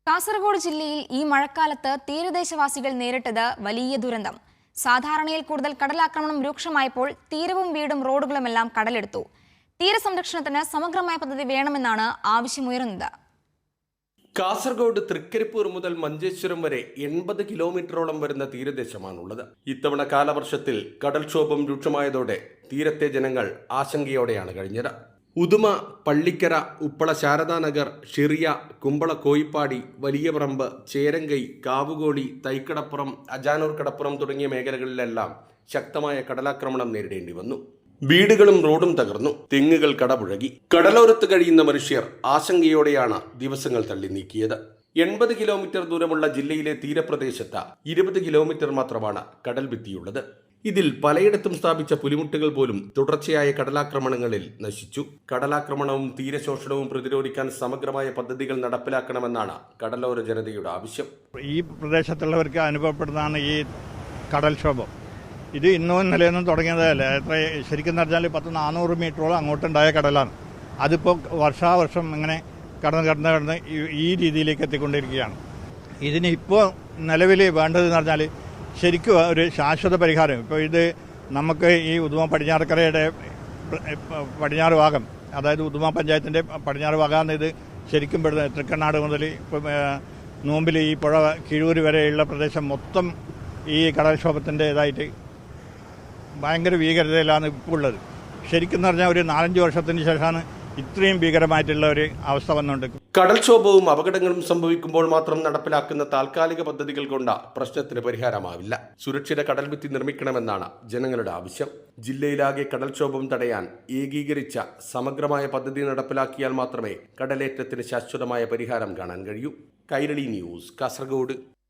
കാസർഗോഡ് ജില്ലയിൽ ഈ മഴക്കാലത്ത് തീരദേശവാസികൾ നേരിട്ടത് വലിയ ദുരന്തം. സാധാരണയിൽ കൂടുതൽ കടലാക്രമണം രൂക്ഷമായപ്പോൾ തീരവും വീടും റോഡുകളുമെല്ലാം കടലെടുത്തു. തീരസംരക്ഷണത്തിന് സമഗ്രമായ പദ്ധതി വേണമെന്നാണ് ആവശ്യമുയർന്നത്. കാസർഗോഡ് തൃക്കരിപ്പൂർ മുതൽ മഞ്ചേശ്വരം വരെ 80 കിലോമീറ്ററോളം വരുന്ന തീരദേശമാണുള്ളത്. ഇത്തവണ കാലവർഷത്തിൽ കടൽക്ഷോഭം രൂക്ഷമായതോടെ തീരത്തെ ജനങ്ങൾ ആശങ്കയോടെയാണ് കഴിഞ്ഞത്. ഉദുമ, പള്ളിക്കര, ഉപ്പള ശാരദാനഗർ, ഷിറിയ, കുമ്പള കോയിപ്പാടി, വലിയപറമ്പ്, ചേരങ്കൈ, കാവുകോളി, തൈക്കടപ്പുറം, അജാനൂർ കടപ്പുറം തുടങ്ങിയ മേഖലകളിലെല്ലാം ശക്തമായ കടലാക്രമണം നേരിടേണ്ടി വന്നു. വീടുകളും റോഡും തകർന്നു, തെങ്ങുകൾ കടപുഴകി. കടലോരത്ത് കഴിയുന്ന മനുഷ്യർ ആശങ്കയോടെയാണ് ദിവസങ്ങൾ തള്ളി നീക്കിയത്. 80 കിലോമീറ്റർ ദൂരമുള്ള ജില്ലയിലെ തീരപ്രദേശത്ത് 20 കിലോമീറ്റർ മാത്രമാണ് കടൽ ഭിത്തിയുള്ളത്. ഇതിൽ പലയിടത്തും സ്ഥാപിച്ച പുലിമുട്ടുകൾ പോലും തുടർച്ചയായ കടലാക്രമണങ്ങളിൽ നശിച്ചു. കടലാക്രമണവും തീരശോഷണവും പ്രതിരോധിക്കാൻ സമഗ്രമായ പദ്ധതികൾ നടപ്പിലാക്കണമെന്നാണ് കടലോര ജനതയുടെ ആവശ്യം. ഈ പ്രദേശത്തുള്ളവർക്ക് അനുഭവപ്പെടുന്നതാണ് ഈ കടൽക്ഷോഭം. ഇത് ഇന്നും ഇന്നലെയൊന്നും തുടങ്ങിയതല്ല. ശരിക്കും പറഞ്ഞാൽ 400 മീറ്ററോളം അങ്ങോട്ടുണ്ടായ കടലാണ്. അതിപ്പോൾ വർഷാവർഷം ഇങ്ങനെ കടന്ന് ഈ രീതിയിലേക്ക് എത്തിക്കൊണ്ടിരിക്കുകയാണ്. ഇതിന് ഇപ്പോൾ നിലവിൽ വേണ്ടതെന്ന് പറഞ്ഞാൽ ശരിക്കും ഒരു ശാശ്വത പരിഹാരം. ഇപ്പോൾ ഇത് നമുക്ക് ഈ ഉദുമ പടിഞ്ഞാറക്കരയുടെ പടിഞ്ഞാറ് ഭാഗം, അതായത് ഉദുമ പഞ്ചായത്തിൻ്റെ പടിഞ്ഞാറ് ഭാഗമാണ് ഇത് ശരിക്കും പെടുന്നത്. തൃക്കണ്ണാട് മുതൽ ഇപ്പം നോമ്പിൽ ഈ പുഴ കിഴൂർ വരെയുള്ള പ്രദേശം മൊത്തം ഈ കടൽക്ഷോഭത്തിൻ്റേതായിട്ട് ഭയങ്കര ഭീകരതയിലാണ് ഇപ്പോൾ ഉള്ളത്. ശരിക്കും പറഞ്ഞാൽ ഒരു 4-5 വർഷത്തിന് ശേഷമാണ് ഇത്രയും ഭീകരമായിട്ടുള്ള ഒരു അവസ്ഥ വന്നുകൊണ്ട്. കടൽക്ഷോഭവും അപകടങ്ങളും സംഭവിക്കുമ്പോൾ മാത്രം നടപ്പിലാക്കുന്ന താൽക്കാലിക പദ്ധതികൾ കൊണ്ട് പ്രശ്നത്തിന് പരിഹാരമാവില്ല. സുരക്ഷിത കടൽഭിത്തി നിർമ്മിക്കണമെന്നാണ് ജനങ്ങളുടെ ആവശ്യം. ജില്ലയിലാകെ കടൽക്ഷോഭം തടയാൻ ഏകീകരിച്ച സമഗ്രമായ പദ്ധതി നടപ്പിലാക്കിയാൽ മാത്രമേ കടലേറ്റത്തിന് ശാശ്വതമായ പരിഹാരം കാണാൻ കഴിയൂ. കൈരളി ന്യൂസ്, കാസർഗോഡ്.